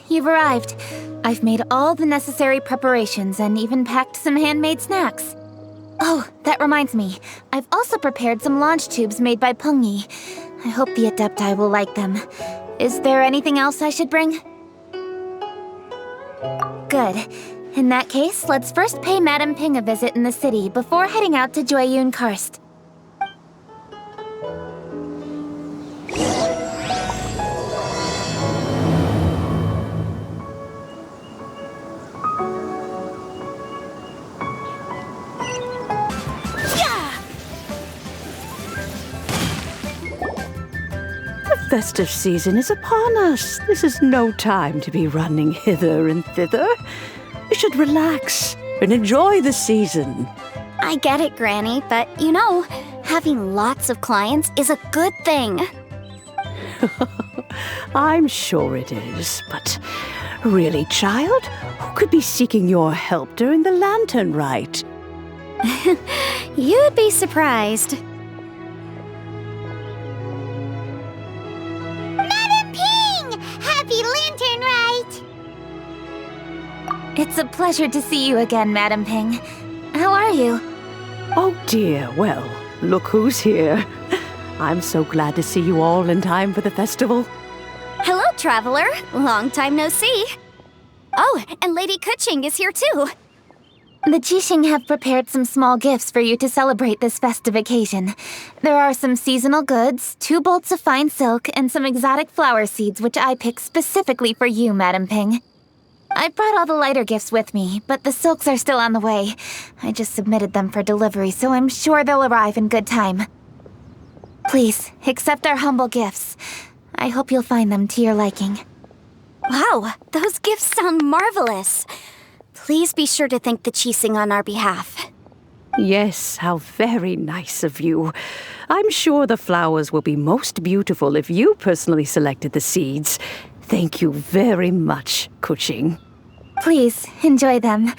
You've arrived. I've made all the necessary preparations and even packed some handmade snacks. Oh, that reminds me. I've also prepared some launch tubes made by Pengyi. I hope the Adepti will like them. Is there anything else I should bring? Good. In that case, let's first pay Madame Ping a visit in the city before heading out to Jueyun Karst. The festive season is upon us. This is no time to be running hither and thither. You should relax and enjoy the season. I get it, Granny, but you know, having lots of clients is a good thing. I'm sure it is, but really, child, who could be seeking your help during the lantern rite? You'd be surprised. Happy Lantern Rite! It's a pleasure to see you again, Madame Ping. How are you? Oh dear, well, look who's here. I'm so glad to see you all in time for the festival. Hello, traveler. Long time no see. Oh, and Lady Keqing is here too. The Qiqing have prepared some small gifts for you to celebrate this festive occasion. There are some seasonal goods, 2 bolts of fine silk, and some exotic flower seeds which I picked specifically for you, Madame Ping. I brought all the lighter gifts with me, but the silks are still on the way. I just submitted them for delivery, so I'm sure they'll arrive in good time. Please, accept our humble gifts. I hope you'll find them to your liking. Wow, those gifts sound marvelous. Please be sure to thank the Qiqing on our behalf. Yes, how very nice of you. I'm sure the flowers will be most beautiful if you personally selected the seeds. Thank you very much, Keqing. Please, enjoy them.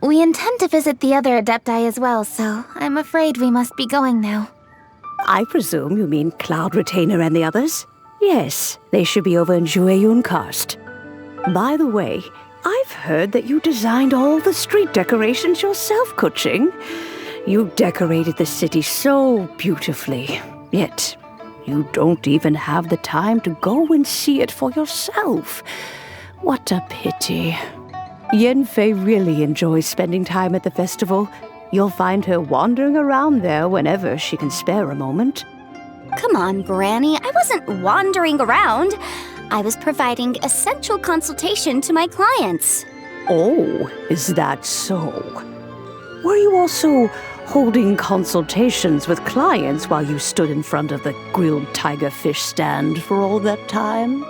We intend to visit the other Adepti as well, so I'm afraid we must be going now. I presume you mean Cloud Retainer and the others? Yes, they should be over in Jueyun Karst. By the way, I've heard that you designed all the street decorations yourself, Keqing. You decorated the city so beautifully, yet you don't even have the time to go and see it for yourself. What a pity. Yanfei really enjoys spending time at the festival. You'll find her wandering around there whenever she can spare a moment. Come on, Granny. I wasn't wandering around. I was providing essential consultation to my clients. Oh, is that so? Were you also holding consultations with clients while you stood in front of the grilled tiger fish stand for all that time?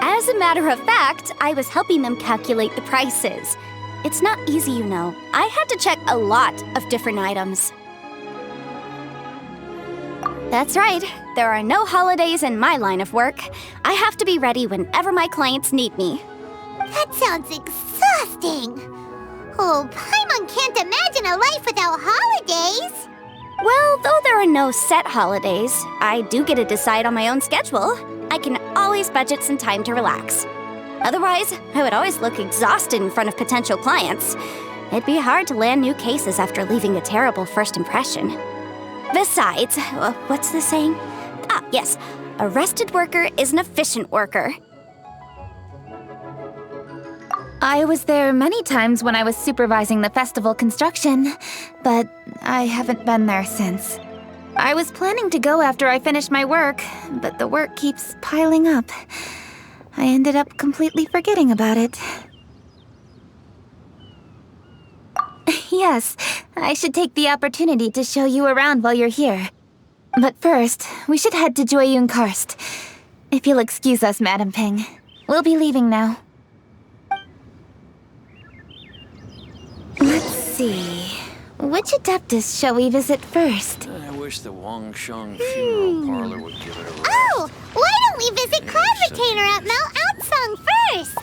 As a matter of fact, I was helping them calculate the prices. It's not easy, you know. I had to check a lot of different items. That's right. There are no holidays in my line of work. I have to be ready whenever my clients need me. That sounds exhausting. Oh, Paimon can't imagine a life without holidays. Well, though there are no set holidays, I do get to decide on my own schedule. I can always budget some time to relax. Otherwise, I would always look exhausted in front of potential clients. It'd be hard to land new cases after leaving a terrible first impression. Besides, what's the saying? Ah, yes. A rested worker is an efficient worker. I was there many times when I was supervising the festival construction, but I haven't been there since. I was planning to go after I finished my work, but the work keeps piling up. I ended up completely forgetting about it. Yes, I should take the opportunity to show you around while you're here. But first, we should head to Jueyun Karst. If you'll excuse us, Madame Ping. We'll be leaving now. Let's see. Which Adeptus shall we visit first? I wish the Wangsheng funeral parlor would give it a rest. Oh, why don't we visit Cloud Retainer at Mount Aocang first?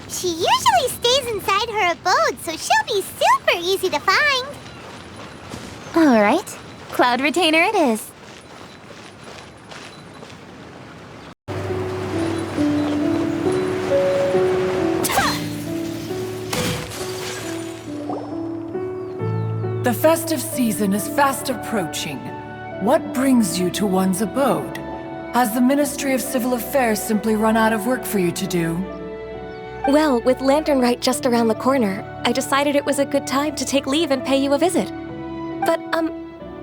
She usually stays inside her abode, so she'll be super easy to find. All right. Cloud Retainer it is. The festive season is fast approaching. What brings you to one's abode? Has the Ministry of Civil Affairs simply run out of work for you to do? Well, with Lantern Rite just around the corner, I decided it was a good time to take leave and pay you a visit. But,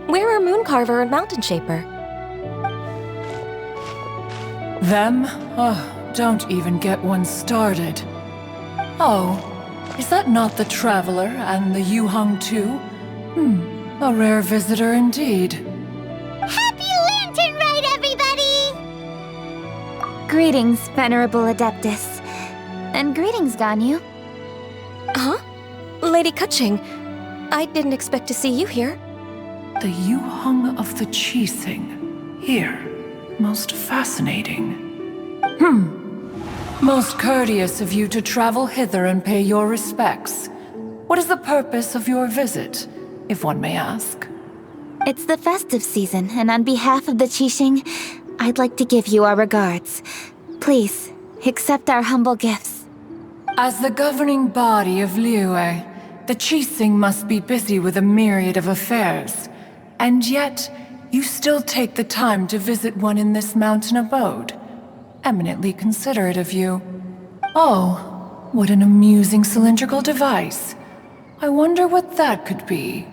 where are Mooncarver and Mountain Shaper? Them? Oh, don't even get one started. Oh, is that not the Traveler and the Yujing too? A rare visitor indeed. Happy Lantern Rite, everybody! Greetings, Venerable Adeptus. And greetings, Ganyu. Huh? Lady Keqing, I didn't expect to see you here. The Yujing of the Qiqing. Here. Most fascinating. Most courteous of you to travel hither and pay your respects. What is the purpose of your visit, if one may ask? It's the festive season, and on behalf of the Qiqing, I'd like to give you our regards. Please, accept our humble gifts. As the governing body of Liyue, the Qiqing must be busy with a myriad of affairs. And yet, you still take the time to visit one in this mountain abode. Eminently considerate of you. Oh, what an amusing cylindrical device. I wonder what that could be.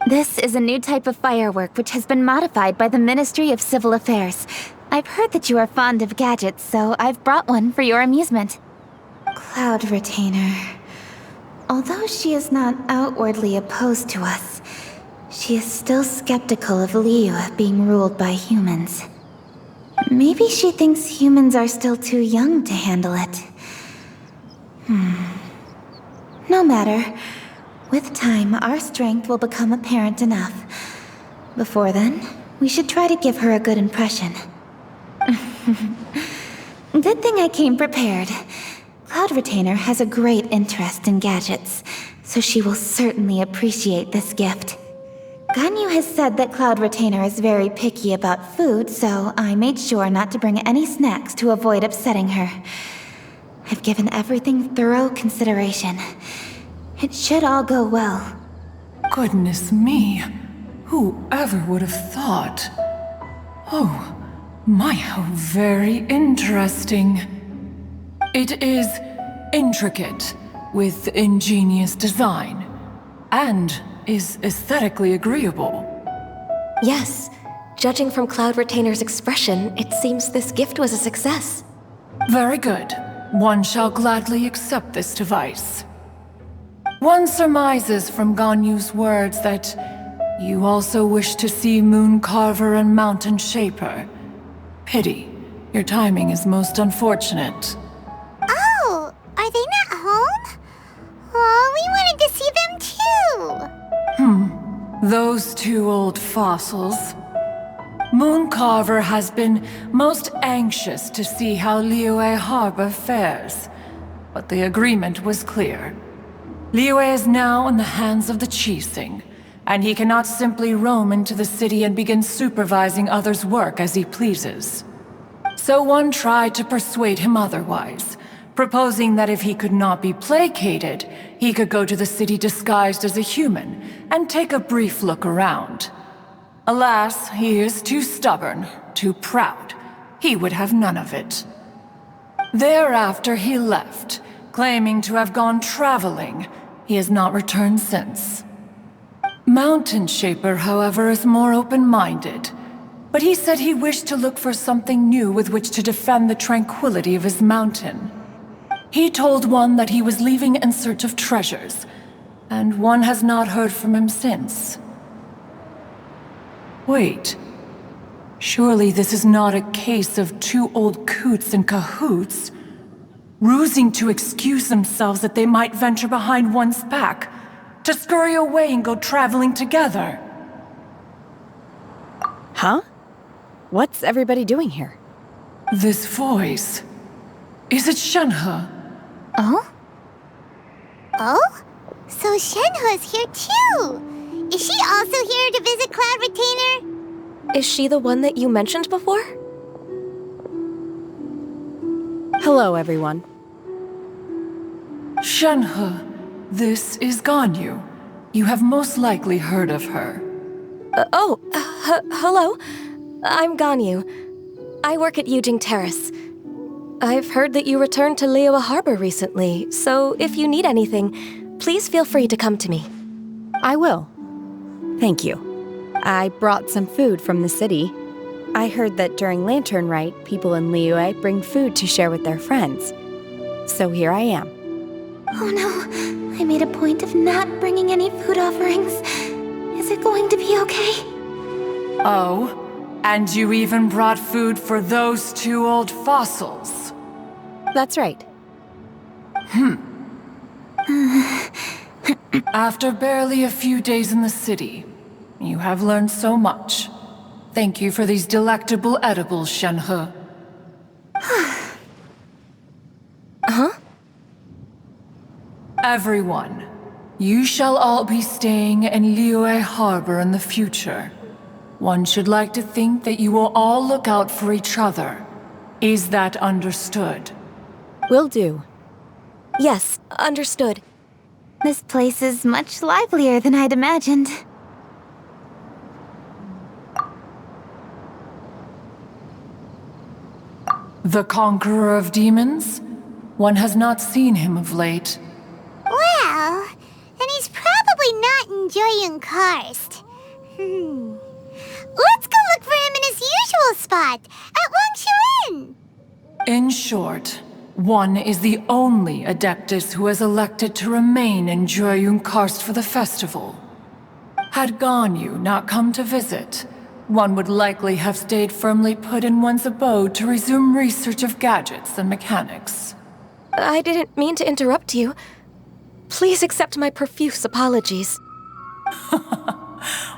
This is a new type of firework which has been modified by the Ministry of Civil Affairs. I've heard that you are fond of gadgets, so I've brought one for your amusement. Cloud Retainer. Although she is not outwardly opposed to us, she is still skeptical of Liyue being ruled by humans. Maybe she thinks humans are still too young to handle it. No matter. With time, our strength will become apparent enough. Before then, we should try to give her a good impression. Good thing I came prepared. Cloud Retainer has a great interest in gadgets, so she will certainly appreciate this gift. Ganyu has said that Cloud Retainer is very picky about food, so I made sure not to bring any snacks to avoid upsetting her. I've given everything thorough consideration. It should all go well. Goodness me. Whoever would have thought? Oh, my, how very interesting. It is intricate, with ingenious design, and is aesthetically agreeable. Yes, judging from Cloud Retainer's expression, it seems this gift was a success. Very good. One shall gladly accept this device. One surmises from Ganyu's words that you also wish to see Mooncarver and Mountain Shaper. Pity. Your timing is most unfortunate. Oh, are they not home? Oh, we wanted to see them too! Those two old fossils. Mooncarver has been most anxious to see how Liyue Harbor fares, but the agreement was clear. Liyue is now in the hands of the Qiqing, and he cannot simply roam into the city and begin supervising others' work as he pleases. So one tried to persuade him otherwise, proposing that if he could not be placated, he could go to the city disguised as a human and take a brief look around. Alas, he is too stubborn, too proud. He would have none of it. Thereafter he left, claiming to have gone traveling. He has not returned since. Mountain Shaper, however, is more open-minded. But he said he wished to look for something new with which to defend the tranquility of his mountain. He told one that he was leaving in search of treasures, and one has not heard from him since. Wait. Surely this is not a case of two old coots in cahoots, rusing to excuse themselves that they might venture behind one's back, to scurry away and go traveling together. Huh? What's everybody doing here? This voice... Is it Shenhe? Oh? Oh? So Shenhe's here too! Is she also here to visit Cloud Retainer? Is she the one that you mentioned before? Hello, everyone. Shenhe, this is Ganyu. You have most likely heard of her. Hello. I'm Ganyu. I work at Yujing Terrace. I've heard that you returned to Liyue Harbor recently, so if you need anything, please feel free to come to me. I will. Thank you. I brought some food from the city. I heard that during Lantern Rite, people in Liyue bring food to share with their friends. So here I am. Oh no, I made a point of not bringing any food offerings. Is it going to be okay? Oh, and you even brought food for those two old fossils. That's right. After barely a few days in the city, you have learned so much. Thank you for these delectable edibles, Shenhe. Huh? Everyone, you shall all be staying in Liyue Harbor in the future. One should like to think that you will all look out for each other. Is that understood? Will do. Yes, understood. This place is much livelier than I'd imagined. The Conqueror of Demons? One has not seen him of late. Well, then he's probably not enjoying Karst. Let's go look for him in his usual spot, at Wangshuin! In short, one is the only Adeptus who has elected to remain in Jueyun Karst for the festival. Had Ganyu not come to visit, one would likely have stayed firmly put in one's abode to resume research of gadgets and mechanics. I didn't mean to interrupt you. Please accept my profuse apologies.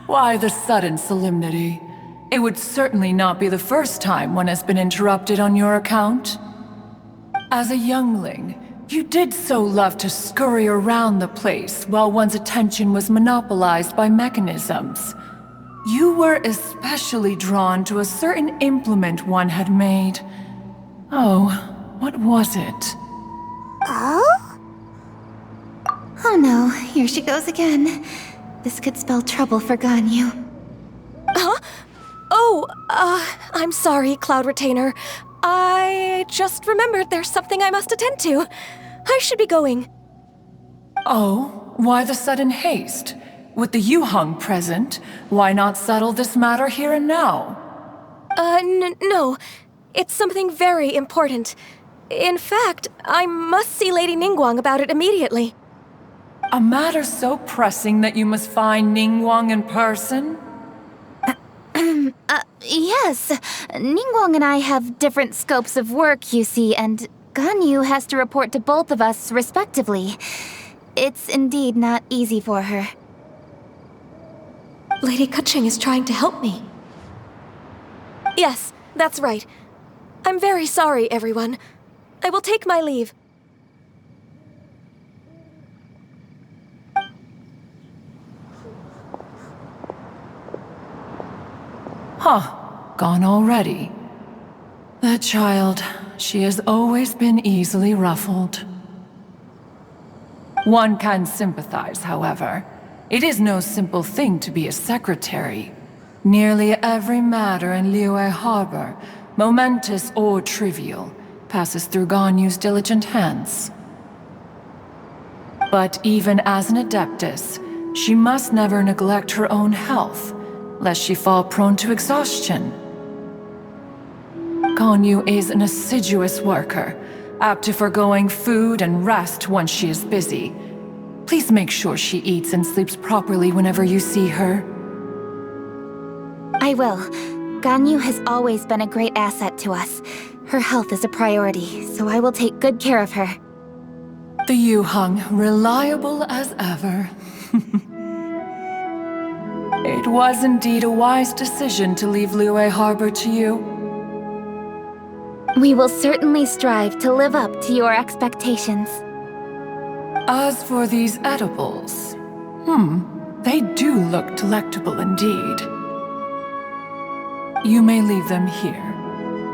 Why the sudden solemnity? It would certainly not be the first time one has been interrupted on your account. As a youngling, you did so love to scurry around the place while one's attention was monopolized by mechanisms. You were especially drawn to a certain implement one had made. Oh, what was it? Oh? Oh no, here she goes again. This could spell trouble for Ganyu. Huh? Oh, I'm sorry, Cloud Retainer. I just remembered there's something I must attend to. I should be going. Oh, why the sudden haste? With the Yujing present, why not settle this matter here and now? No. It's something very important. In fact, I must see Lady Ningguang about it immediately. A matter so pressing that you must find Ningguang in person? Yes. Ningguang and I have different scopes of work, you see, and Ganyu has to report to both of us respectively. It's indeed not easy for her. Lady Keqing is trying to help me. Yes, that's right. I'm very sorry, everyone. I will take my leave. Huh, gone already. That child, she has always been easily ruffled. One can sympathize, however. It is no simple thing to be a secretary. Nearly every matter in Liyue Harbor, momentous or trivial, passes through Ganyu's diligent hands. But even as an Adeptus, she must never neglect her own health, lest she fall prone to exhaustion. Ganyu is an assiduous worker, apt to foregoing food and rest once she is busy. Please make sure she eats and sleeps properly whenever you see her. I will. Ganyu has always been a great asset to us. Her health is a priority, so I will take good care of her. The Yujing, reliable as ever. It was indeed a wise decision to leave Liyue Harbor to you. We will certainly strive to live up to your expectations. As for these edibles, they do look delectable indeed. You may leave them here.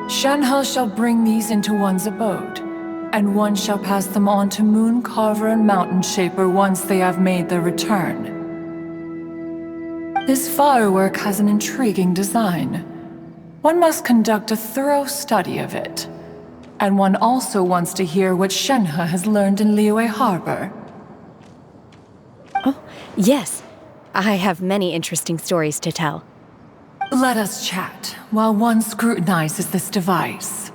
Shenhe shall bring these into one's abode, and one shall pass them on to Moon Carver and Mountain Shaper once they have made their return. This firework has an intriguing design. One must conduct a thorough study of it. And one also wants to hear what Shenhe has learned in Liyue Harbor. Oh, yes. I have many interesting stories to tell. Let us chat while one scrutinizes this device.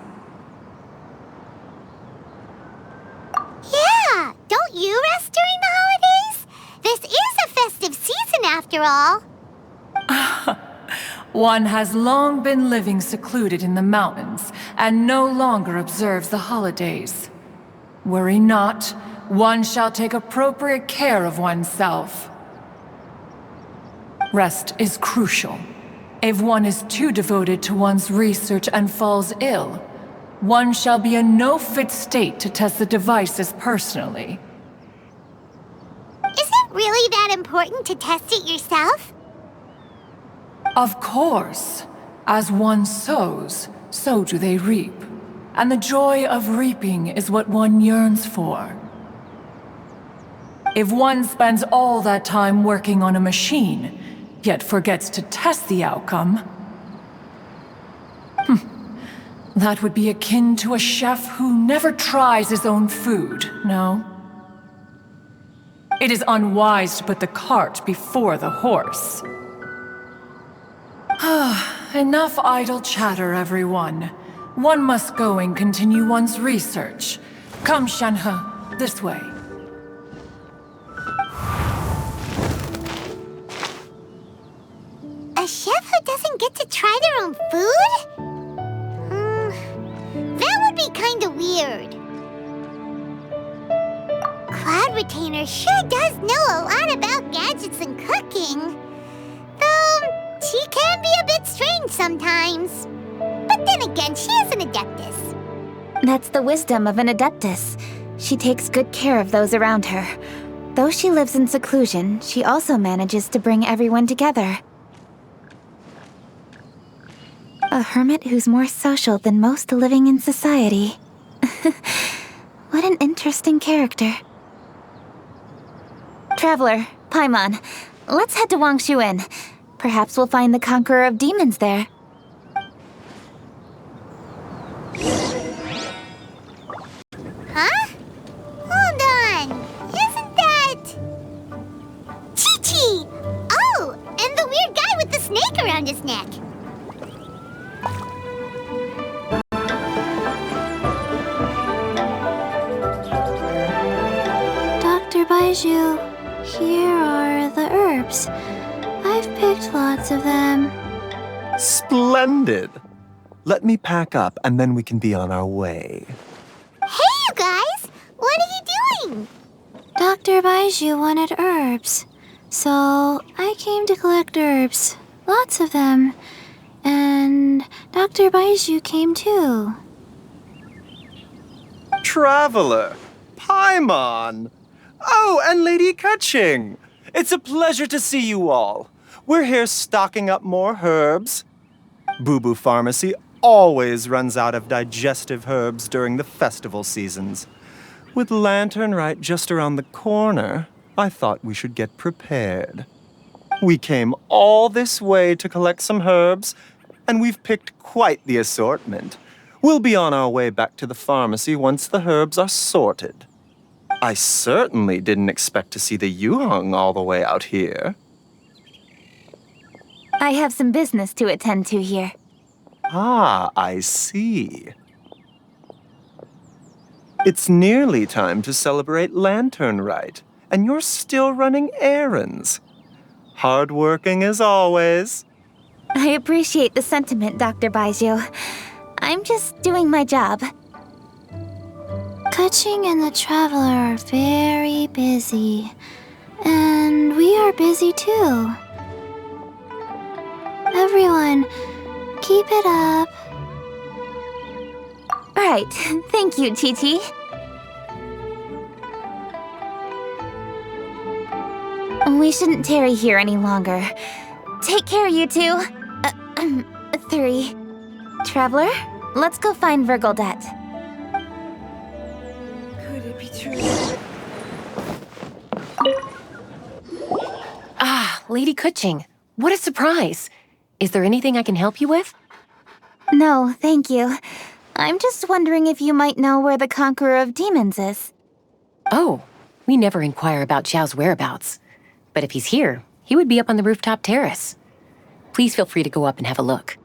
Yeah, don't you rest during the holidays? This is a festive season after all. One has long been living secluded in the mountains and no longer observes the holidays. Worry not, one shall take appropriate care of oneself. Rest is crucial. If one is too devoted to one's research and falls ill, one shall be in no fit state to test the devices personally. Is it really that important to test it yourself? Of course. As one sows, so do they reap. And the joy of reaping is what one yearns for. If one spends all that time working on a machine, yet forgets to test the outcome, that would be akin to a chef who never tries his own food, no? It is unwise to put the cart before the horse. Enough idle chatter, everyone. One must go and continue one's research. Come, Shenhe, this way. A chef who doesn't get to try their own food? That would be kinda weird. Cloud Retainer sure does know a lot about gadgets and cooking. Though, she can be a bit strange sometimes. But then again, she is an Adeptus. That's the wisdom of an Adeptus. She takes good care of those around her. Though she lives in seclusion, she also manages to bring everyone together. A hermit who's more social than most living in society. What an interesting character. Traveler, Paimon, let's head to Wangshuin. Perhaps we'll find the Conqueror of Demons there. Huh? Hold on. Isn't that... Qiqi! Oh, and the weird guy with the snake around his neck. Dr. Baiju, here are the herbs. I've picked lots of them. Splendid! Let me pack up and then we can be on our way. Hey, you guys! What are you doing? Dr. Baiju wanted herbs, so I came to collect herbs. Lots of them. And Dr. Baiju came too. Traveler! Paimon! Oh, and Lady Keqing! It's a pleasure to see you all. We're here stocking up more herbs. Boo Boo Pharmacy always runs out of digestive herbs during the festival seasons. With Lantern right just around the corner, I thought we should get prepared. We came all this way to collect some herbs, and we've picked quite the assortment. We'll be on our way back to the pharmacy once the herbs are sorted. I certainly didn't expect to see the Yujing all the way out here. I have some business to attend to here. Ah, I see. It's nearly time to celebrate Lantern Rite, and you're still running errands. Hardworking as always. I appreciate the sentiment, Dr. Baiju. I'm just doing my job. Keqing and the Traveler are very busy. And we are busy too. Everyone, keep it up. Right. Thank you, Qiqi. We shouldn't tarry here any longer. Take care, you two. 3. Traveler, let's go find Verr Goldet. Could it be true? Ah, Lady Keqing. What a surprise. Is there anything I can help you with? No, thank you. I'm just wondering if you might know where the Conqueror of Demons is. Oh, we never inquire about Xiao's whereabouts. But if he's here, he would be up on the rooftop terrace. Please feel free to go up and have a look.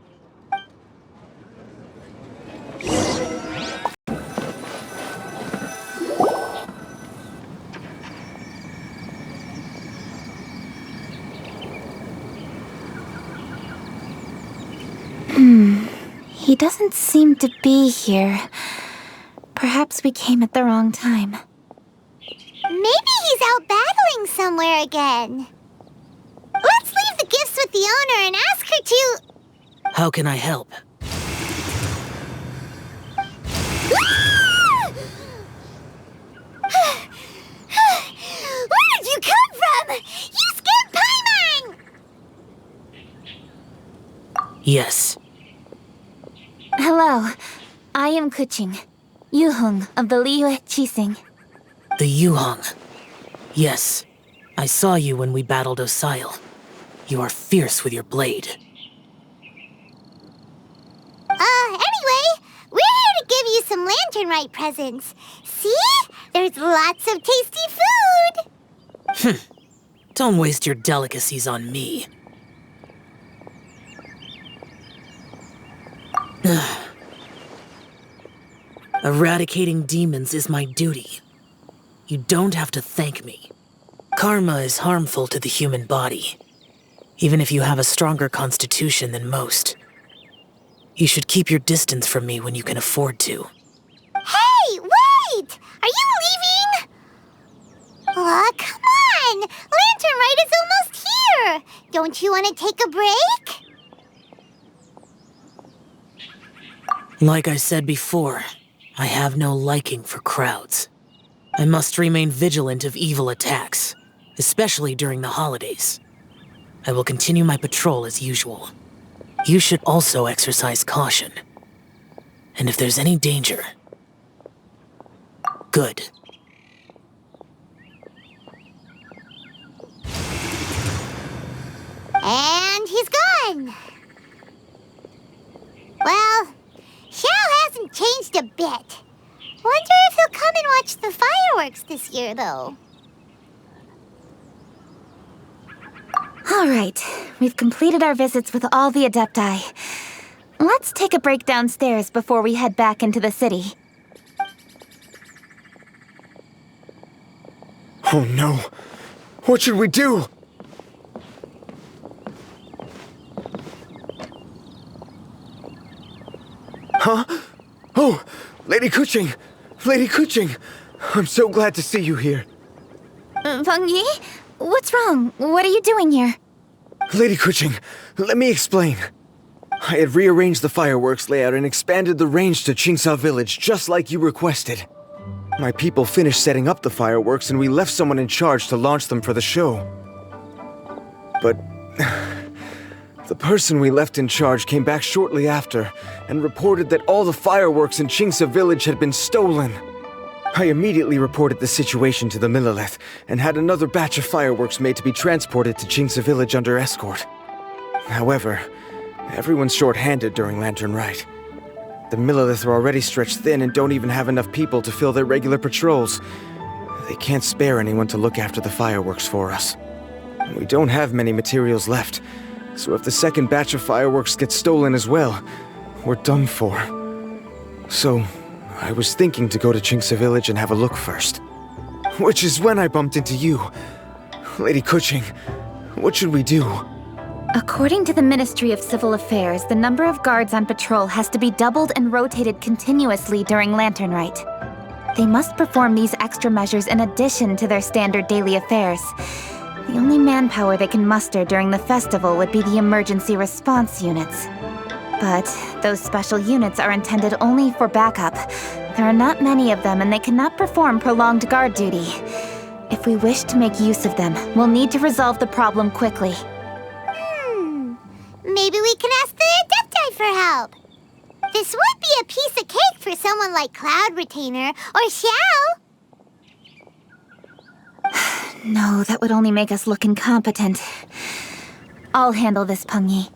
He doesn't seem to be here. Perhaps we came at the wrong time. Maybe he's out battling somewhere again. Let's leave the gifts with the owner and ask her to... How can I help? Where did you come from? You scared Paimon! Yes. Hello, I am Keqing, Yujing of the Liyue Qixing. The Yujing. Yes. I saw you when we battled Osile. You are fierce with your blade. Anyway, we're here to give you some lanternite presents. See? There's lots of tasty food! Don't waste your delicacies on me. Eradicating demons is my duty. You don't have to thank me. Karma is harmful to the human body, even if you have a stronger constitution than most. You should keep your distance from me when you can afford to. Hey, wait! Are you leaving? Aw, come on! Lanternite is almost here! Don't you want to take a break? Like I said before, I have no liking for crowds. I must remain vigilant of evil attacks, especially during the holidays. I will continue my patrol as usual. You should also exercise caution. And if there's any danger... Good. And he's gone! Well, Xiao hasn't changed a bit. Wonder if he'll come and watch the fireworks this year, though. All right, we've completed our visits with all the Adepti. Let's take a break downstairs before we head back into the city. Oh no! What should we do? Huh? Oh! Lady Keqing! Lady Keqing! I'm so glad to see you here. Feng Yi? What's wrong? What are you doing here? Lady Keqing, let me explain. I had rearranged the fireworks layout and expanded the range to Qingce Village, just like you requested. My people finished setting up the fireworks and we left someone in charge to launch them for the show. But... the person we left in charge came back shortly after and reported that all the fireworks in Qingce Village had been stolen. I immediately reported the situation to the Millelith and had another batch of fireworks made to be transported to Qingce Village under escort. However, everyone's short-handed during Lantern Rite. The Millelith are already stretched thin and don't even have enough people to fill their regular patrols. They can't spare anyone to look after the fireworks for us. We don't have many materials left, so if the second batch of fireworks gets stolen as well, we're done for. So, I was thinking to go to Qingce Village and have a look first. Which is when I bumped into you. Lady Keqing, what should we do? According to the Ministry of Civil Affairs, the number of guards on patrol has to be doubled and rotated continuously during Lantern Rite. They must perform these extra measures in addition to their standard daily affairs. The only manpower they can muster during the festival would be the emergency response units. But those special units are intended only for backup. There are not many of them and they cannot perform prolonged guard duty. If we wish to make use of them, we'll need to resolve the problem quickly. Maybe we can ask the Adepti for help. This would be a piece of cake for someone like Cloud Retainer or Xiao. No, that would only make us look incompetent. I'll handle this, Pengyi.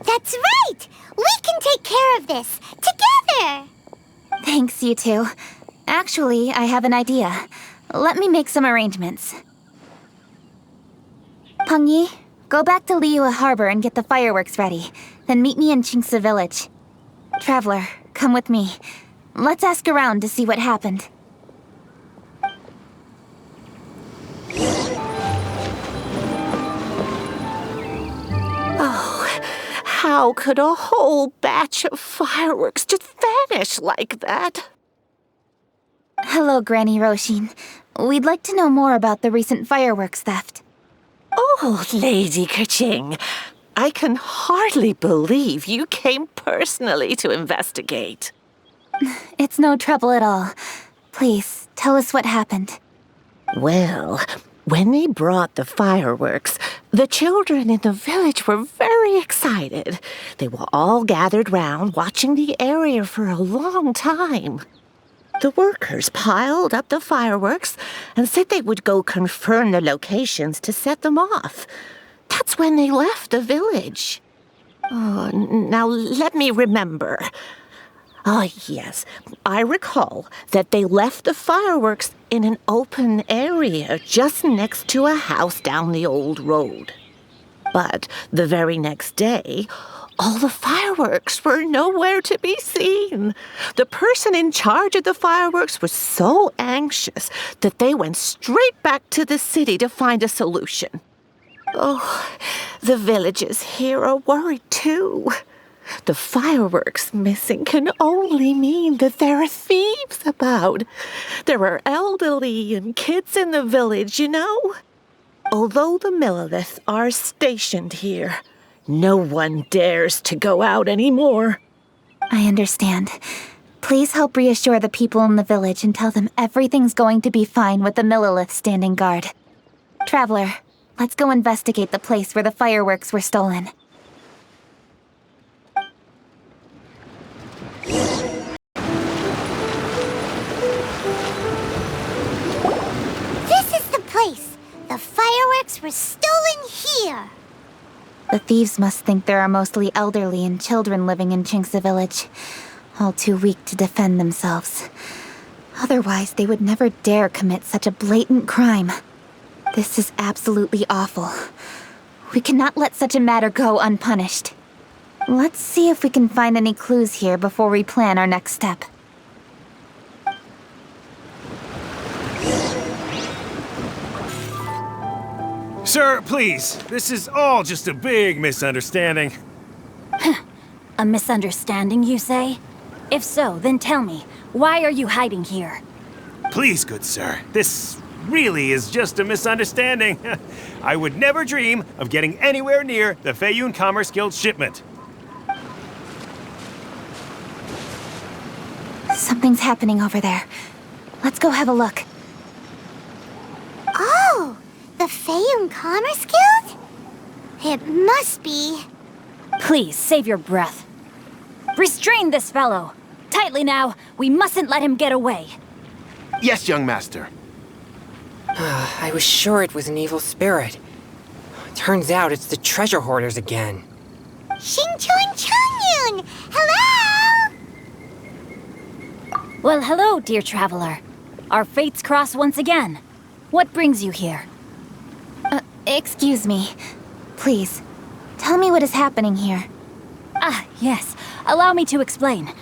That's right! We can take care of this, together! Thanks, you two. Actually, I have an idea. Let me make some arrangements. Pengyi, go back to Liyue Harbor and get the fireworks ready. Then meet me in Qingce Village. Traveler, come with me. Let's ask around to see what happened. Oh, how could a whole batch of fireworks just vanish like that? Hello, Granny Roshin. We'd like to know more about the recent fireworks theft. Oh, Lady Keqing, I can hardly believe you came personally to investigate. It's no trouble at all. Please, tell us what happened. Well, when they brought the fireworks, the children in the village were very excited. They were all gathered round, watching the area for a long time. The workers piled up the fireworks and said they would go confirm the locations to set them off. That's when they left the village. Oh, now let me remember. Ah, yes, I recall that they left the fireworks in an open area just next to a house down the old road. But the very next day, all the fireworks were nowhere to be seen. The person in charge of the fireworks was so anxious that they went straight back to the city to find a solution. Oh, the villagers here are worried too. The fireworks missing can only mean that there are thieves about. There are elderly and kids in the village, you know. Although the Millelith are stationed here, no one dares to go out anymore. I understand. Please help reassure the people in the village and tell them everything's going to be fine with the Millelith standing guard. Traveler, let's go investigate the place where the fireworks were stolen. This is the place! The fireworks were stolen here! The thieves must think there are mostly elderly and children living in Qingce Village, all too weak to defend themselves. Otherwise, they would never dare commit such a blatant crime. This is absolutely awful. We cannot let such a matter go unpunished. Let's see if we can find any clues here before we plan our next step. Sir, please. This is all just a big misunderstanding. A misunderstanding, you say? If so, then tell me, why are you hiding here? Please, good sir. This really is just a misunderstanding. I would never dream of getting anywhere near the Feiyun Commerce Guild shipment. Something's happening over there. Let's go have a look. Oh! The Feiyun Commerce Guild? It must be... Please, save your breath. Restrain this fellow! Tightly now, we mustn't let him get away. Yes, young master. I was sure it was an evil spirit. Turns out it's the treasure hoarders again. Xingqiu Changyun! Hello! Well, hello, dear traveler. Our fates cross once again. What brings you here? Excuse me. Please, tell me what is happening here. Ah, yes. Allow me to explain.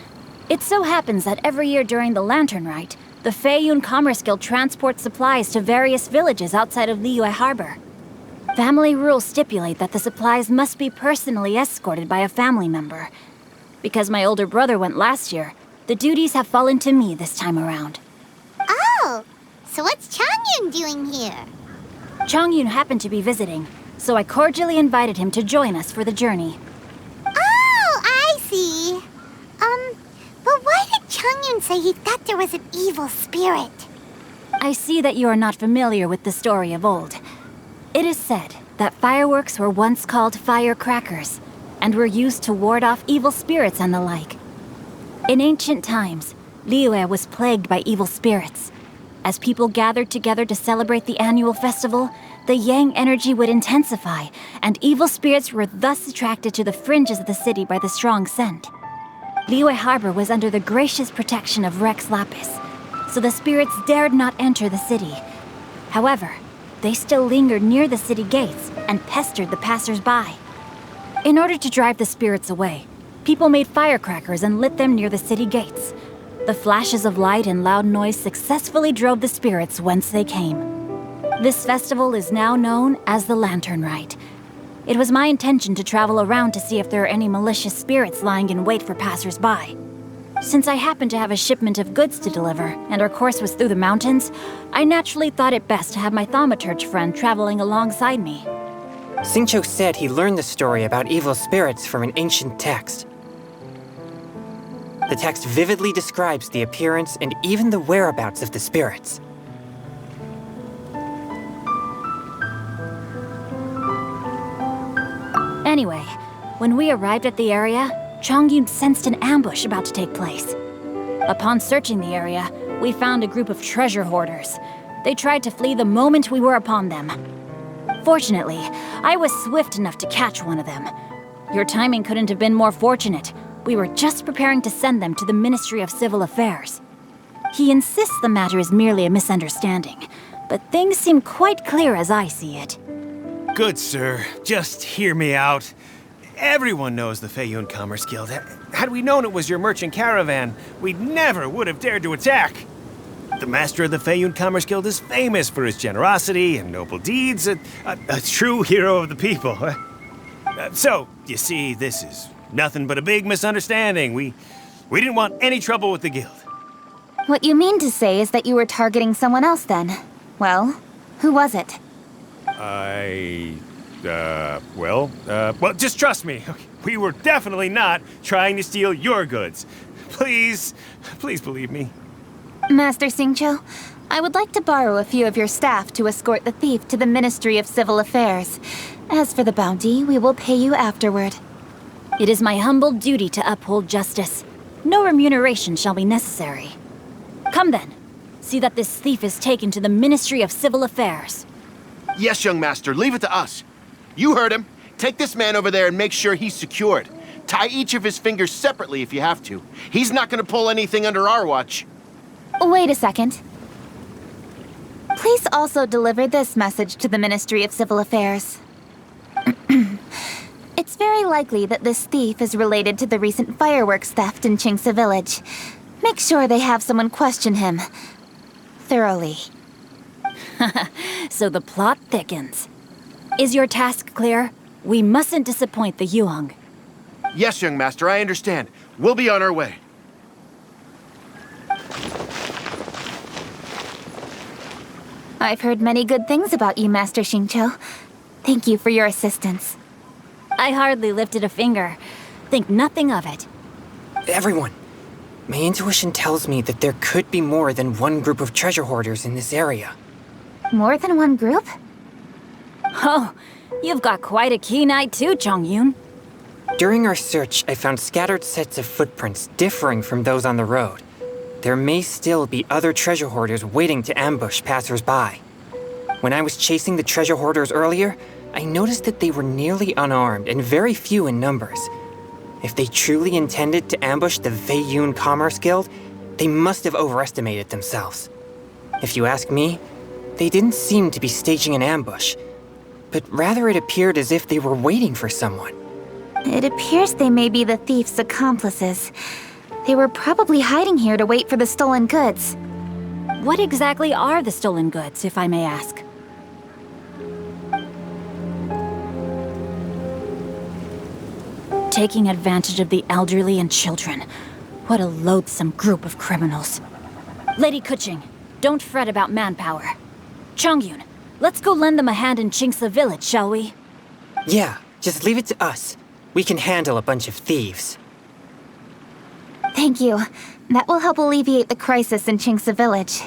It so happens that every year during the Lantern Rite, the Feiyun Commerce Guild transports supplies to various villages outside of Liyue Harbor. Family rules stipulate that the supplies must be personally escorted by a family member. Because my older brother went last year, the duties have fallen to me this time around. Oh! So what's Changyun doing here? Changyun happened to be visiting, so I cordially invited him to join us for the journey. Oh, I see. But why did Changyun say he thought there was an evil spirit? I see that you are not familiar with the story of old. It is said that fireworks were once called firecrackers, and were used to ward off evil spirits and the like. In ancient times, Liyue was plagued by evil spirits. As people gathered together to celebrate the annual festival, the yang energy would intensify, and evil spirits were thus attracted to the fringes of the city by the strong scent. Liyue Harbor was under the gracious protection of Rex Lapis, so the spirits dared not enter the city. However, they still lingered near the city gates and pestered the passers-by. In order to drive the spirits away, people made firecrackers and lit them near the city gates. The flashes of light and loud noise successfully drove the spirits whence they came. This festival is now known as the Lantern Rite. It was my intention to travel around to see if there are any malicious spirits lying in wait for passers-by. Since I happened to have a shipment of goods to deliver, and our course was through the mountains, I naturally thought it best to have my thaumaturge friend traveling alongside me. Qingce said he learned the story about evil spirits from an ancient text. The text vividly describes the appearance and even the whereabouts of the spirits. Anyway, when we arrived at the area, Chongyun sensed an ambush about to take place. Upon searching the area, we found a group of treasure hoarders. They tried to flee the moment we were upon them. Fortunately, I was swift enough to catch one of them. Your timing couldn't have been more fortunate. We were just preparing to send them to the Ministry of Civil Affairs. He insists the matter is merely a misunderstanding, but things seem quite clear as I see it. Good, sir. Just hear me out. Everyone knows the Feiyun Commerce Guild. Had we known it was your merchant caravan, we never would have dared to attack. The master of the Feiyun Commerce Guild is famous for his generosity and noble deeds, a true hero of the people. So, you see, this is nothing but a big misunderstanding. We didn't want any trouble with the guild. What you mean to say is that you were targeting someone else then? Well, who was it? Well, just trust me. We were definitely not trying to steal your goods. Please believe me. Master Qingce, I would like to borrow a few of your staff to escort the thief to the Ministry of Civil Affairs. As for the bounty, we will pay you afterward. It is my humble duty to uphold justice. No remuneration shall be necessary. Come then, see that this thief is taken to the Ministry of Civil Affairs. Yes, young master, leave it to us. You heard him. Take this man over there and make sure he's secured. Tie each of his fingers separately if you have to. He's not gonna pull anything under our watch. Wait a second. Please also deliver this message to the Ministry of Civil Affairs. It's very likely that this thief is related to the recent fireworks theft in Qingce Village. Make sure they have someone question him thoroughly. So the plot thickens. Is your task clear? We mustn't disappoint the Yujing. Yes, young master, I understand. We'll be on our way. I've heard many good things about you, Master Qingce. Thank you for your assistance. I hardly lifted a finger. Think nothing of it. Everyone, my intuition tells me that there could be more than one group of treasure hoarders in this area. More than one group? Oh, you've got quite a keen eye too, Chongyun. During our search, I found scattered sets of footprints differing from those on the road. There may still be other treasure hoarders waiting to ambush passers-by. When I was chasing the treasure hoarders earlier, I noticed that they were nearly unarmed and very few in numbers. If they truly intended to ambush the Feiyun Commerce Guild, they must have overestimated themselves. If you ask me, they didn't seem to be staging an ambush, but rather it appeared as if they were waiting for someone. It appears they may be the thief's accomplices. They were probably hiding here to wait for the stolen goods. What exactly are the stolen goods, if I may ask? Taking advantage of the elderly and children. What a loathsome group of criminals. Lady Keqing, don't fret about manpower. Chongyun, let's go lend them a hand in Qingce Village, shall we? Yeah, just leave it to us. We can handle a bunch of thieves. Thank you. That will help alleviate the crisis in Qingce Village.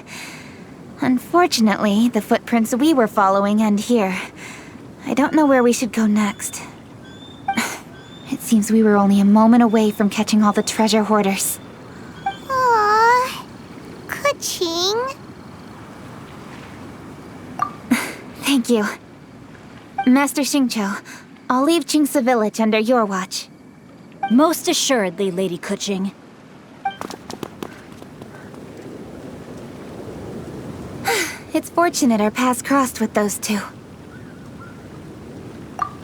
Unfortunately, the footprints we were following end here. I don't know where we should go next. It seems we were only a moment away from catching all the treasure hoarders. Aww. Keqing. Thank you. Master Xingqiu, I'll leave Qingce Village under your watch. Most assuredly, Lady Keqing. It's fortunate our paths crossed with those two.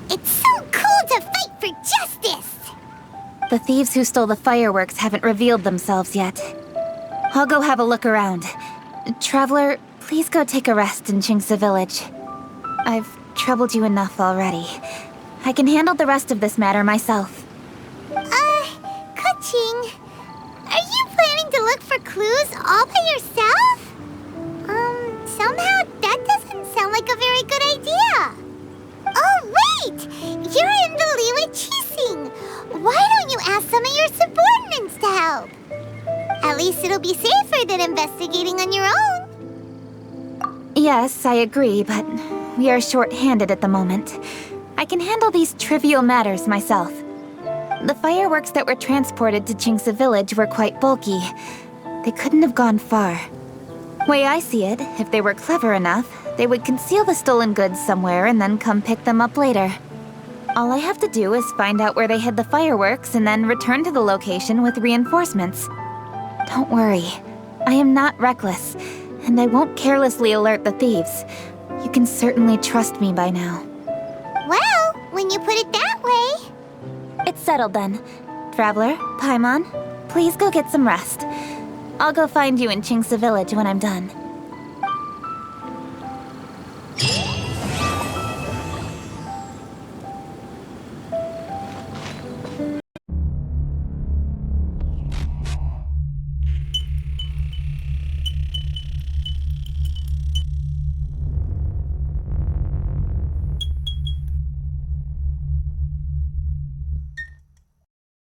It's so cool to fight for justice! The thieves who stole the fireworks haven't revealed themselves yet. I'll go have a look around. Traveler, please go take a rest in Qingce Village. I've troubled you enough already. I can handle the rest of this matter myself. Keqing, are you planning to look for clues all by yourself? Somehow that doesn't sound like a very good idea. Oh, wait! You're in the Liyue Qixing. Why don't you ask some of your subordinates to help? At least it'll be safer than investigating on your own. Yes, I agree, but we are short-handed at the moment. I can handle these trivial matters myself. The fireworks that were transported to Qingce Village were quite bulky. They couldn't have gone far. Way I see it, if they were clever enough, they would conceal the stolen goods somewhere and then come pick them up later. All I have to do is find out where they hid the fireworks and then return to the location with reinforcements. Don't worry, I am not reckless, and I won't carelessly alert the thieves. You can certainly trust me by now. Well, when you put it that way... It's settled then. Traveler, Paimon, please go get some rest. I'll go find you in Qingce Village when I'm done.